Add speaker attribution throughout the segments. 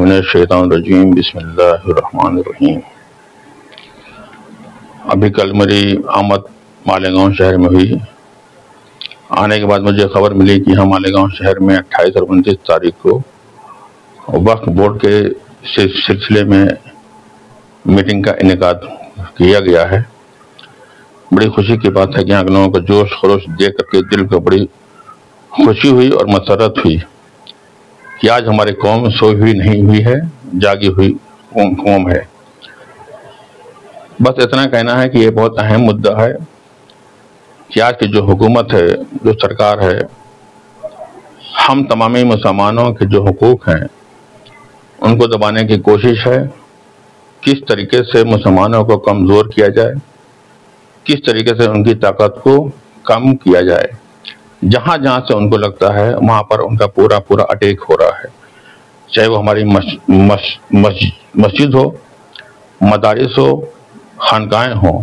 Speaker 1: من الشیطان الرجیم بسم اللہ الرحمن الرحیم۔ ابھی کل میری آمد مالیگاؤں شہر میں ہوئی۔ آنے کے بعد مجھے خبر ملی کہ ہم مالیگاؤں شہر میں 28 اور 29 تاریخ کو وقف بورڈ کے سلسلے میں میٹنگ کا انعقاد کیا گیا ہے۔ بڑی خوشی کی بات ہے کہ یہاں کے لوگوں کا جوش خروش دیکھ کر کے دل کو بڑی خوشی ہوئی اور مسرت ہوئی کہ آج ہماری قوم سوئی ہوئی نہیں ہوئی ہے، جاگی ہوئی قوم ہے۔ بس اتنا کہنا ہے کہ یہ بہت اہم مدعا ہے کہ آج کی جو حکومت ہے، جو سرکار ہے، ہم تمامی مسلمانوں کے جو حقوق ہیں ان کو دبانے کی کوشش ہے۔ کس طریقے سے مسلمانوں کو کمزور کیا جائے، کس طریقے سے ان کی طاقت کو کم کیا جائے، جہاں جہاں سے ان کو لگتا ہے وہاں پر ان کا پورا اٹیک ہو رہا ہے، چاہے وہ ہماری مسجد ہو، مدارس ہو، خانقاہیں ہوں،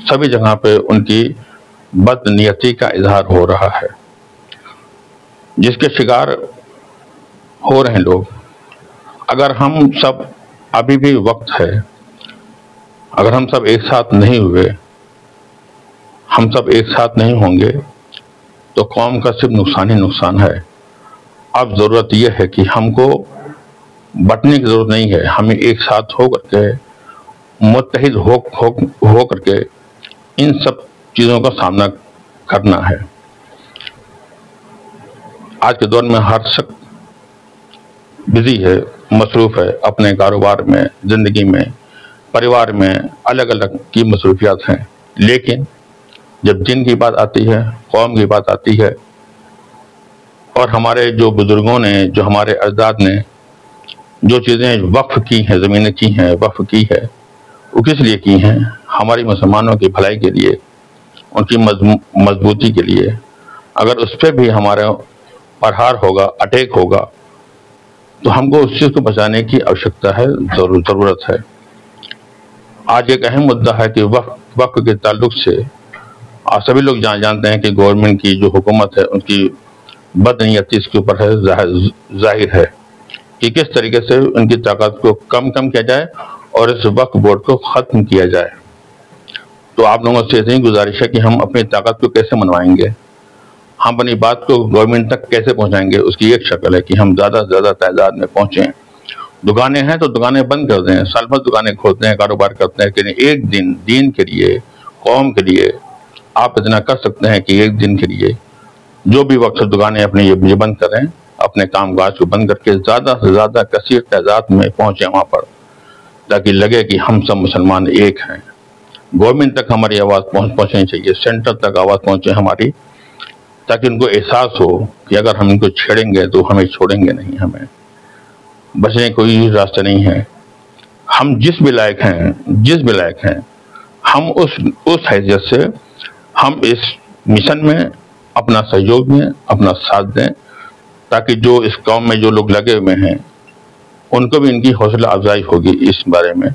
Speaker 1: سبھی جگہ پہ ان کی بد نیتی کا اظہار ہو رہا ہے، جس کے شکار ہو رہے ہیں لوگ۔ اگر ہم سب ابھی بھی وقت ہے، اگر ہم سب ایک ساتھ نہیں ہوئے، ہم سب ایک ساتھ نہیں ہوں گے تو قوم کا صرف نقصان ہی نقصان ہے۔ اب ضرورت یہ ہے کہ ہم کو بٹنے کی ضرورت نہیں ہے، ہمیں ایک ساتھ ہو کر کے، متحد ہو کر کے ان سب چیزوں کا سامنا کرنا ہے۔ آج کے دور میں ہر شخص بزی ہے، مصروف ہے، اپنے کاروبار میں، زندگی میں، پریوار میں الگ الگ کی مصروفیات ہیں، لیکن جب دین کی بات آتی ہے، قوم کی بات آتی ہے، اور ہمارے جو بزرگوں نے، جو ہمارے اجداد نے جو چیزیں وقف کی ہیں، زمینیں کی ہیں، وقف کی ہے، وہ کس لیے کی ہیں؟ ہماری مسلمانوں کی بھلائی کے لیے، ان کی مضبوطی کے لیے۔ اگر اس پہ بھی ہمارا پرہار ہوگا، اٹیک ہوگا، تو ہم کو اس چیز کو بچانے کی آوشکتا ہے، ضرورت ہے۔ آج ایک اہم مدعا ہے کہ وقف کے تعلق سے آپ سبھی لوگ جانتے ہیں کہ گورنمنٹ کی جو حکومت ہے ان کی بد نیتی اس کے اوپر ہے، ظاہر ہے کہ کس طریقے سے ان کی طاقت کو کم کیا جائے اور اس وقف بورڈ کو ختم کیا جائے۔ تو آپ لوگوں سے اتنی گزارش ہے کہ ہم اپنی طاقت کو کیسے منوائیں گے، ہم اپنی بات کو گورنمنٹ تک کیسے پہنچائیں گے۔ اس کی ایک شکل ہے کہ ہم زیادہ سے زیادہ تعداد میں پہنچیں۔ دکانیں ہیں تو دکانیں بند کر دیں، سال بھر دکانیں کھولتے ہیں، کاروبار کرتے ہیں، لیکن ایک دن دین کے لیے، قوم کے لیے آپ اتنا کر سکتے ہیں کہ ایک دن کے لیے جو بھی وقت دکانیں اپنے یہ بند کریں، اپنے کام کاج کو بند کر کے زیادہ سے زیادہ کثیر تعداد میں پہنچیں وہاں پر، تاکہ لگے کہ ہم سب مسلمان ایک ہیں۔ گورنمنٹ تک ہماری آواز پہنچنی چاہیے، سینٹر تک آواز پہنچے ہماری، تاکہ ان کو احساس ہو کہ اگر ہم ان کو چھیڑیں گے تو ہمیں چھوڑیں گے نہیں، ہمیں بچنے کوئی راستہ نہیں ہے۔ ہم جس بھی لائق ہیں ہم اس حیثیت سے ہم اس مشن میں اپنا سہیوگ دیں، اپنا ساتھ دیں، تاکہ جو اس قوم میں جو لوگ لگے ہوئے ہیں ان کو بھی ان کی حوصلہ افزائی ہوگی اس بارے میں۔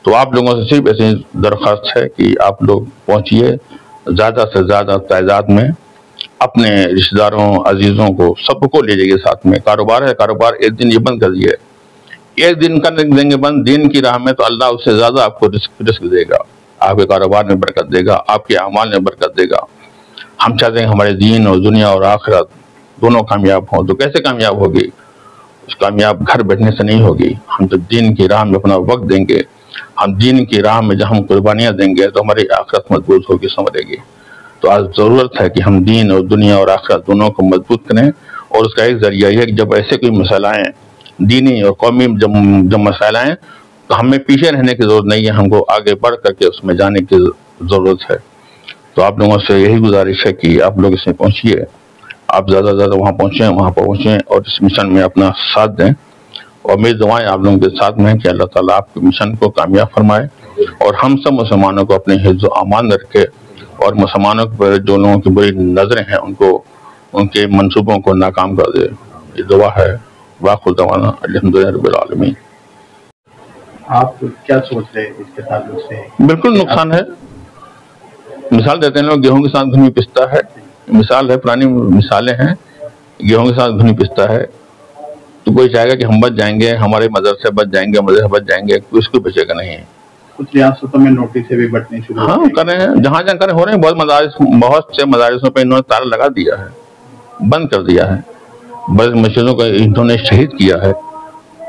Speaker 1: تو آپ لوگوں سے صرف ایسی درخواست ہے کہ آپ لوگ پہنچیے زیادہ سے زیادہ تعداد میں، اپنے رشتہ داروں، عزیزوں کو، سب کو لے جائیے ساتھ میں۔ کاروبار ہے، کاروبار ایک دن یہ بند کر دیے، ایک دن کر دیں گے بند دین کی راہ میں، تو اللہ اس سے زیادہ آپ کو رزق دے گا، آپ کے کاروبار میں برکت دے گا، آپ کے اعمال میں برکت دے گا۔ ہم چاہتے ہیں ہمارے دین اور دنیا اور آخرت دونوں کامیاب ہوں۔ تو کیسے کامیاب ہوگی؟ اس کامیاب گھر بیٹھنے سے نہیں ہوگی۔ ہم جب دین کی راہ میں اپنا وقت دیں گے، ہم دین کی راہ میں جب ہم قربانیاں دیں گے تو ہماری آخرت مضبوط ہوگی، سنورے گی۔ تو آج ضرورت ہے کہ ہم دین اور دنیا اور آخرت دونوں کو مضبوط کریں، اور اس کا ایک ذریعہ یہ ہے کہ جب ایسے کوئی مسائل آئیں، دینی اور قومی جب مسائل آئیں، تو ہمیں پیچھے رہنے کی ضرورت نہیں ہے، ہم کو آگے بڑھ کر کے اس میں جانے کی ضرورت ہے۔ تو آپ لوگوں سے یہی گزارش ہے کہ آپ لوگ اس میں پہنچیے، آپ زیادہ سے زیادہ وہاں پہنچیں اور اس مشن میں اپنا ساتھ دیں، اور میری دعائیں آپ لوگوں کے ساتھ میں ہیں کہ اللہ تعالیٰ آپ کے مشن کو کامیاب فرمائے، اور ہم سب مسلمانوں کو اپنے حفظ و امان رکھے، اور مسلمانوں پر جو لوگوں کی بری نظریں ہیں ان کے منصوبوں کو ناکام کر دے۔ یہ دعا ہے۔ واخر دعوانا الحمدللہ رب العالمین۔
Speaker 2: آپ کیا سوچ رہے ہیں اس کے تعلق سے؟
Speaker 1: بالکل نقصان ہے۔ مثال دیتے ہیں لوگ، گیہوں کے ساتھ گھنی پستا ہے، مثال ہے، پرانی مثالیں ہیں، گیہوں کے ساتھ گھنی پستا ہے، تو کوئی چاہے گا کہ ہم بچ جائیں گے، ہمارے مدرسے بچ جائیں گے، مدرسے بچ جائیں گے، اس کو بچے گا نہیں.
Speaker 2: کچھ ریاستوں میں نوٹسیں بھی بٹنے شروع
Speaker 1: ہاں کر رہے ہیں، جہاں جہاں کریں ہو رہے ہیں. بہت سے مدارسوں پہ انہوں نے تالا لگا دیا ہے، بند کر دیا ہے. بڑے مسجدوں کو انہوں نے شہید کیا ہے،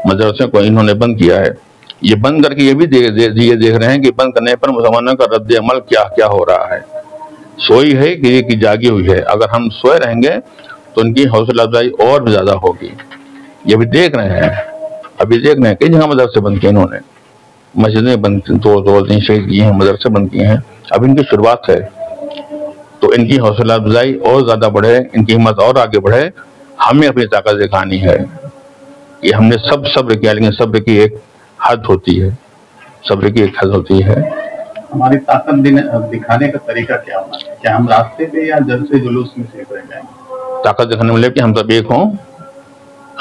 Speaker 1: مدرسوں کو انہوں نے بند کیا ہے. یہ بند کر کے یہ بھی دیکھ رہے ہیں کہ بند کرنے پر مسلمانوں کا رد عمل کیا ہو رہا ہے. سوئی ہے کہ جاگی ہوئی ہے. اگر ہم سوئے رہیں گے تو ان کی حوصلہ افزائی اور بھی زیادہ ہوگی. یہ بھی دیکھ رہے ہیں، ابھی دیکھ رہے ہیں کئی جگہ مدرسے بند کیے انہوں نے، مسجدیں بند توڑ دی، شہید کیے ہیں، مدرسے بند کیے ہیں. اب ان کی شروعات ہے، تو ان کی حوصلہ افزائی اور زیادہ بڑھے، ان کی ہمت اور آگے بڑھے. ہمیں اپنی طاقت دکھانی ہے کہ ہم نے صبر کیا، لیکن صبر کی ایک حد ہوتی ہے، صبر کی ایک حد ہوتی ہے.
Speaker 2: ہماری طاقت دکھانے کا طریقہ کیا ہونا ہے؟ کیا ہم راستے پہ یا جلسے جلوس میں صرف رہ جائیں گے؟
Speaker 1: طاقت دکھانے والے کہ ہم سب ایک ہوں،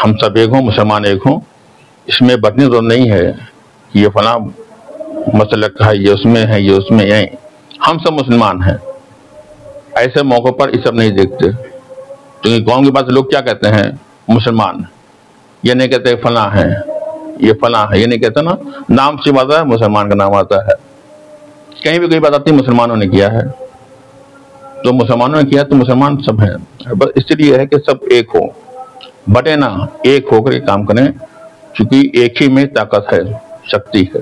Speaker 1: ہم سب ایک ہوں، مسلمان ایک ہوں. اس میں بٹنے تو نہیں ہے کہ یہ فلاں مسلک ہے، یہ اس میں ہے، یہ اس میں ہے. ہم سب مسلمان ہیں. ایسے موقع پر یہ سب نہیں دیکھتے، کیونکہ قوم کے پاس لوگ کیا کہتے ہیں؟ مسلمان. یہ نہیں کہتے فلاں ہے، یہ فلاں ہے، یہ نہیں کہتے نا. نام سے بات ہے، مسلمان کا نام آتا ہے. کہیں بھی کوئی بات آتی ہے مسلمانوں نے کیا ہے، تو مسلمانوں نے کیا تو مسلمان سب ہیں. بس اس لیے ہے کہ سب ایک ہو، بٹے نہ، ایک ہو کر کے کام کریں، کیونکہ ایک ہی میں طاقت ہے، شکتی ہے.